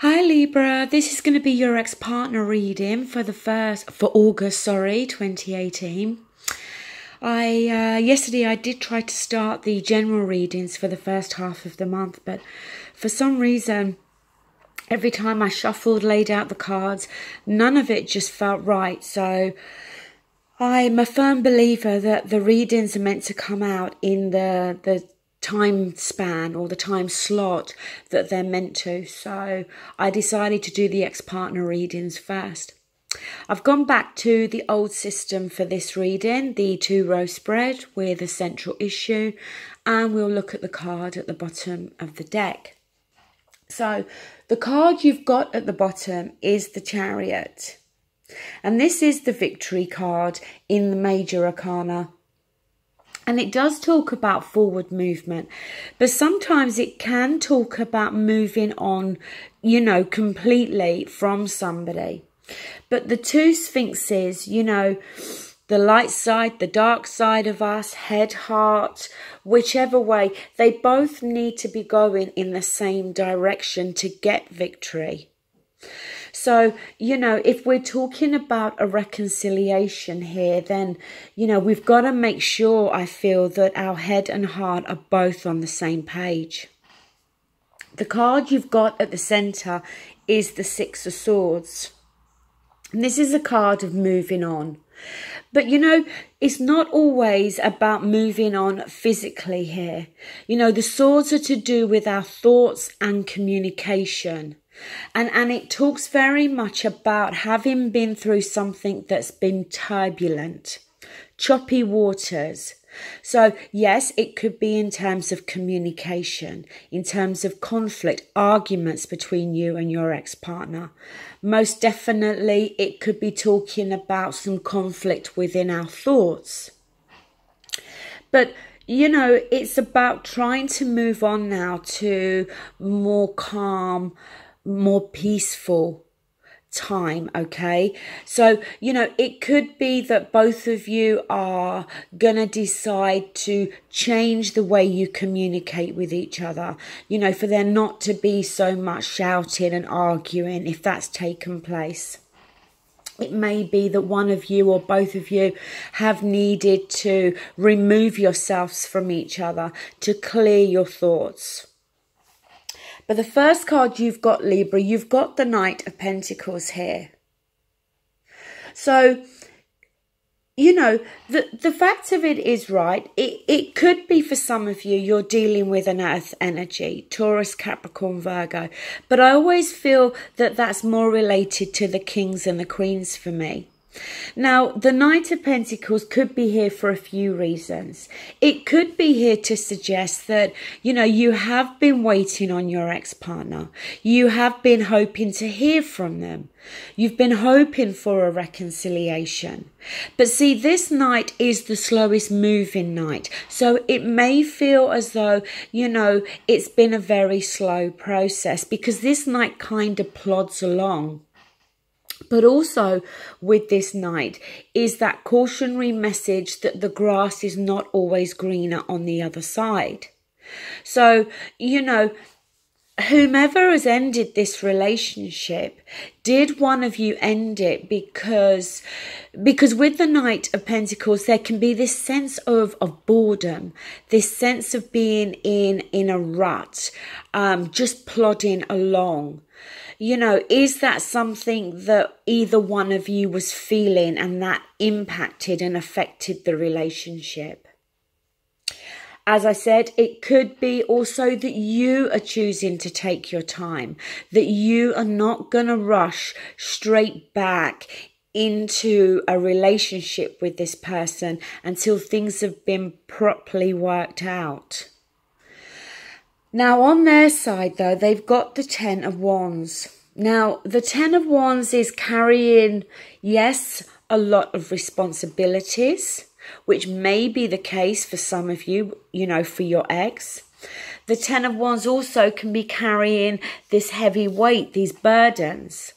Hi Libra, this is going to be your ex-partner reading for August, 2018. Yesterday I did try to start the general readings for the first half of the month, but for some reason, every time I shuffled, laid out the cards, none of it just felt right. So I'm a firm believer that the readings are meant to come out in the time span or the time slot that they're meant to. So I decided to do the ex-partner readings first. I've gone back to the old system for this reading, the 2-row spread with a central issue, and we'll look at the card at the bottom of the deck. So the card you've got at the bottom is the Chariot, and this is the victory card in the major arcana. And it does talk about forward movement, but sometimes it can talk about moving on, completely from somebody. But the two sphinxes, the light side, the dark side of us, head, heart, whichever way, they both need to be going in the same direction to get victory. So, if we're talking about a reconciliation here, then, we've got to make sure, I feel, that our head and heart are both on the same page. The card you've got at the centre is the 6 of Swords. And this is a card of moving on. But, it's not always about moving on physically here. The swords are to do with our thoughts and communication. And it talks very much about having been through something that's been turbulent, choppy waters. So, yes, it could be in terms of communication, in terms of conflict, arguments between you and your ex-partner. Most definitely, it could be talking about some conflict within our thoughts. But, it's about trying to move on now to more calm, more peaceful time, okay? So, it could be that both of you are gonna decide to change the way you communicate with each other, for there not to be so much shouting and arguing if that's taken place. It may be that one of you or both of you have needed to remove yourselves from each other to clear your thoughts. But the first card you've got, Libra, you've got the Knight of Pentacles here. So, the fact of it is, right, it could be for some of you, you're dealing with an earth energy, Taurus, Capricorn, Virgo. But I always feel that that's more related to the kings and the queens for me. Now, the Knight of Pentacles could be here for a few reasons. It could be here to suggest that, you have been waiting on your ex-partner. You have been hoping to hear from them. You've been hoping for a reconciliation. But see, this Knight is the slowest moving Knight. So it may feel as though, it's been a very slow process because this Knight kind of plods along. But also with this Knight is that cautionary message that the grass is not always greener on the other side. So, whomever has ended this relationship, did one of you end it because with the Knight of Pentacles, there can be this sense of boredom, this sense of being in a rut, just plodding along. Is that something that either one of you was feeling and that impacted and affected the relationship? As I said, it could be also that you are choosing to take your time, that you are not going to rush straight back into a relationship with this person until things have been properly worked out. Now, on their side, though, they've got the 10 of Wands. Now, the 10 of Wands is carrying, yes, a lot of responsibilities, which may be the case for some of you, for your ex. The 10 of Wands also can be carrying this heavy weight, these burdens.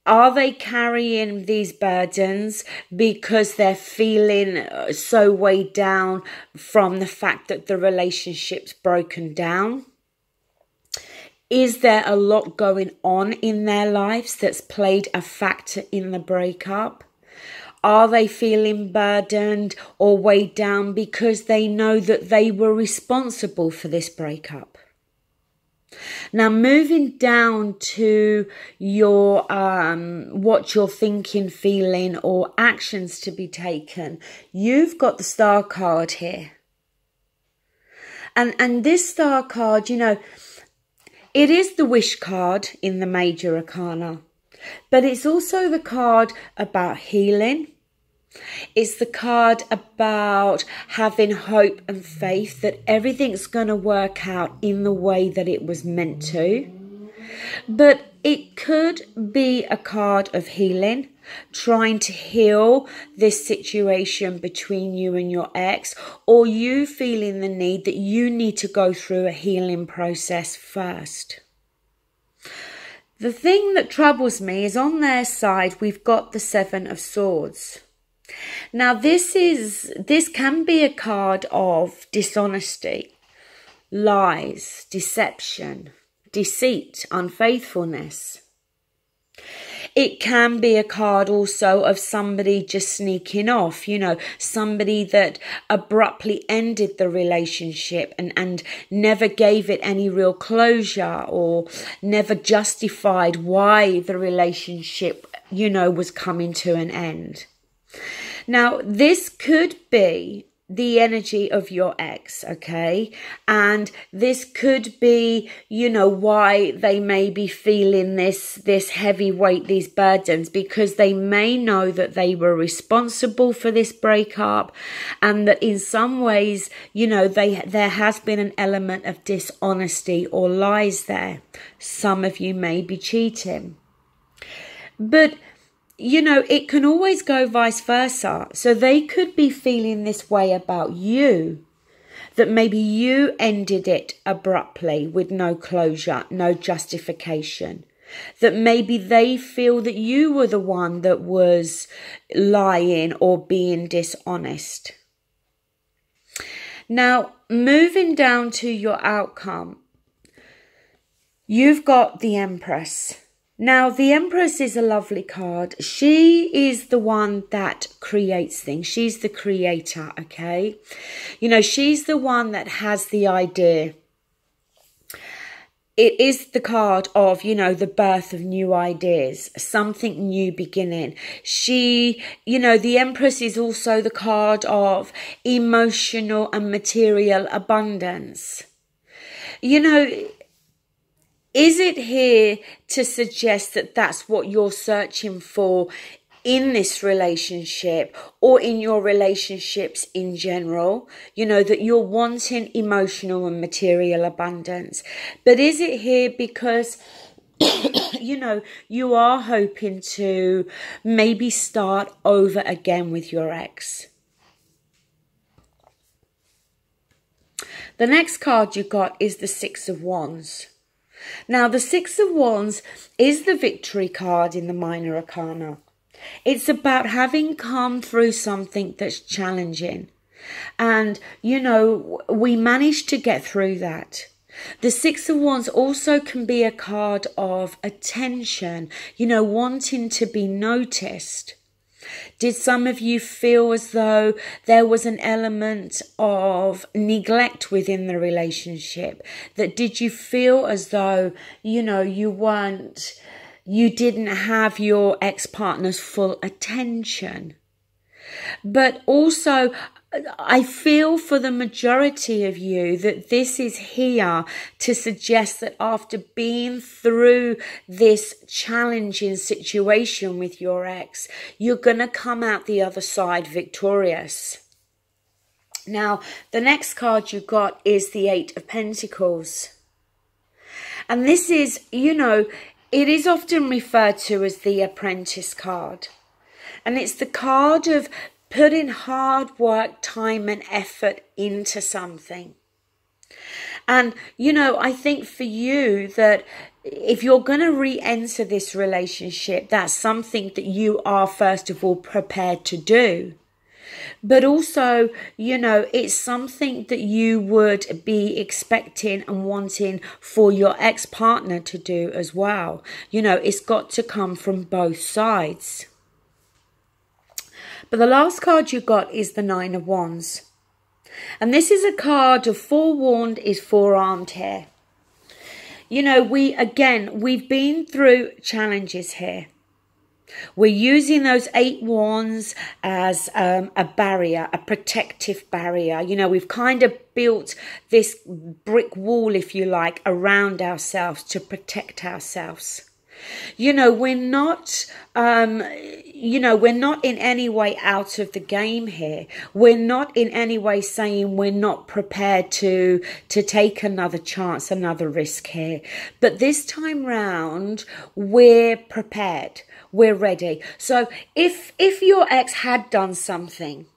Are they carrying these burdens because they're feeling so weighed down from the fact that the relationship's broken down? Is there a lot going on in their lives that's played a factor in the breakup? Are they feeling burdened or weighed down because they know that they were responsible for this breakup? Now, moving down to your what you're thinking, feeling, or actions to be taken, you've got the Star card here. And this Star card, you know, it is the Wish card in the Major Arcana, but it's also the card about healing. It's the card about having hope and faith that everything's going to work out in the way that it was meant to. But it could be a card of healing, trying to heal this situation between you and your ex, or you feeling the need that you need to go through a healing process first. The thing that troubles me is on their side, we've got the Seven of Swords. Now, this can be a card of dishonesty, lies, deception, deceit, unfaithfulness. It can be a card also of somebody just sneaking off, you know, somebody that abruptly ended the relationship and never gave it any real closure, or never justified why the relationship, you know, was coming to an end. Now, this could be the energy of your ex, okay? And this could be, you know, why they may be feeling this heavy weight, these burdens, because they may know that they were responsible for this breakup, and that in some ways, you know, there has been an element of dishonesty or lies there. Some of you may be cheating. But you know, it can always go vice versa. So they could be feeling this way about you, that maybe you ended it abruptly with no closure, no justification. That maybe they feel that you were the one that was lying or being dishonest. Now, moving down to your outcome, you've got the Empress. Now, the Empress is a lovely card. She is the one that creates things. She's the creator, okay? You know, she's the one that has the idea. It is the card of, you know, the birth of new ideas, something new beginning. She, you know, the Empress is also the card of emotional and material abundance. You know, is it here to suggest that that's what you're searching for in this relationship or in your relationships in general? You know, that you're wanting emotional and material abundance. But is it here because, you know, you are hoping to maybe start over again with your ex? The next card you got is the Six of Wands. Now, the Six of Wands is the victory card in the Minor Arcana. It's about having come through something that's challenging. And, you know, we managed to get through that. The Six of Wands also can be a card of attention, you know, wanting to be noticed. Did some of you feel as though there was an element of neglect within the relationship? That did you feel as though, you know, you didn't have your ex-partner's full attention? But also, I feel for the majority of you that this is here to suggest that after being through this challenging situation with your ex, you're going to come out the other side victorious. Now, the next card you got is the Eight of Pentacles. And this is, you know, it is often referred to as the Apprentice card. And it's the card of putting hard work, time and effort into something. And, you know, I think for you that if you're going to re-enter this relationship, that's something that you are, first of all, prepared to do. But also, you know, it's something that you would be expecting and wanting for your ex-partner to do as well. You know, it's got to come from both sides. But the last card you got is the Nine of Wands. And this is a card of forewarned is forearmed here. You know, we've been through challenges here. We're using those 8 wands as a barrier, a protective barrier. You know, we've kind of built this brick wall, if you like, around ourselves to protect ourselves. You know, we're not in any way out of the game here. We're not in any way saying we're not prepared to take another chance, another risk here. But this time round, we're prepared. We're ready. So if your ex had done something,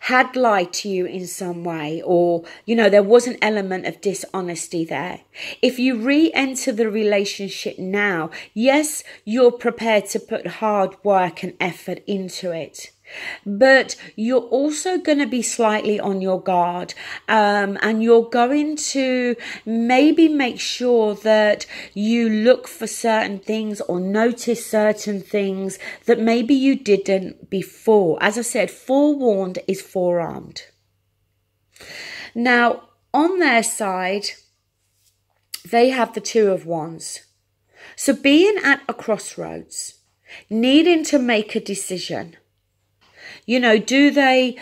had lied to you in some way, or, you know, there was an element of dishonesty there. If you re-enter the relationship now, yes, you're prepared to put hard work and effort into it. But you're also going to be slightly on your guard, and you're going to maybe make sure that you look for certain things or notice certain things that maybe you didn't before. As I said, forewarned is forearmed. Now, on their side, they have the Two of Wands. So being at a crossroads, needing to make a decision. You know, do they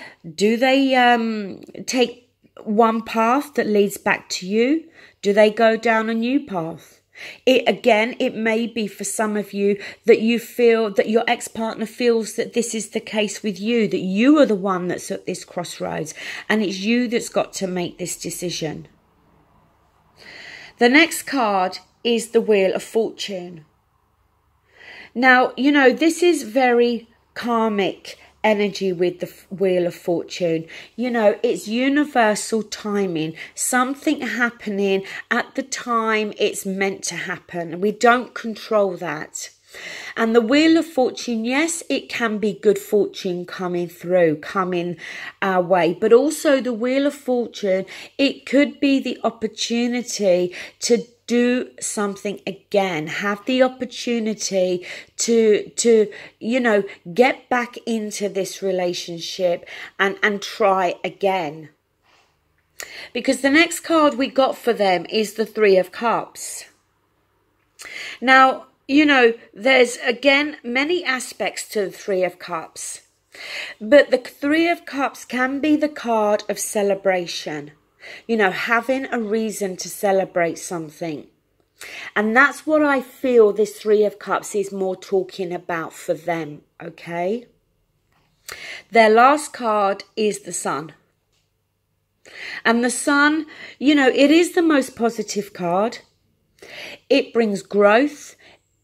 take one path that leads back to you? Do they go down a new path? It may be for some of you that you feel that your ex-partner feels that this is the case with you, that you are the one that's at this crossroads and it's you that's got to make this decision. The next card is the Wheel of Fortune. Now, you know, this is very karmic energy with the Wheel of Fortune. You know, it's universal timing, something happening at the time it's meant to happen. We don't control that. And the Wheel of Fortune, yes, it can be good fortune coming our way, but also the Wheel of Fortune, it could be the opportunity to do something again, have the opportunity to you know, get back into this relationship and try again. Because the next card we got for them is the Three of Cups. Now, you know, there's again many aspects to the Three of Cups, but the Three of Cups can be the card of celebration. You know, having a reason to celebrate something. And that's what I feel this Three of Cups is more talking about for them, okay? Their last card is the Sun. And the Sun, you know, it is the most positive card. It brings growth,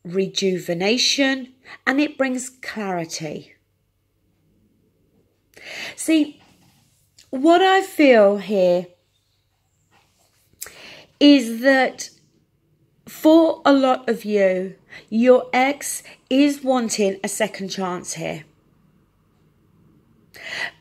rejuvenation, and it brings clarity. See, what I feel here is that for a lot of you, your ex is wanting a second chance here.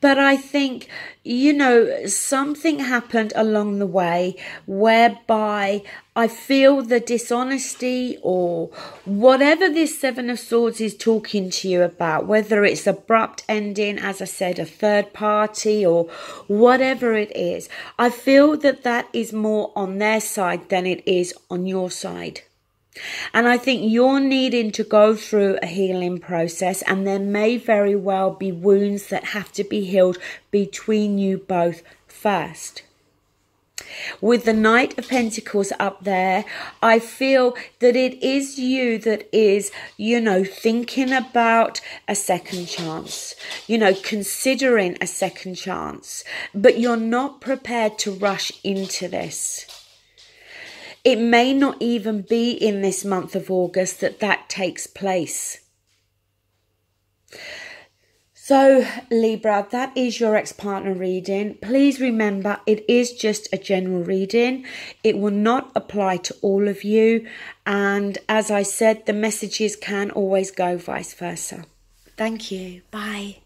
But I think, you know, something happened along the way whereby I feel the dishonesty or whatever this Seven of Swords is talking to you about, whether it's abrupt ending, as I said, a third party or whatever it is, I feel that that is more on their side than it is on your side. And I think you're needing to go through a healing process, and there may very well be wounds that have to be healed between you both first. With the Knight of Pentacles up there, I feel that it is you that is, you know, thinking about a second chance, you know, considering a second chance, but you're not prepared to rush into this. It may not even be in this month of August that takes place. So, Libra, that is your ex-partner reading. Please remember, it is just a general reading. It will not apply to all of you. And as I said, the messages can always go vice versa. Thank you. Bye.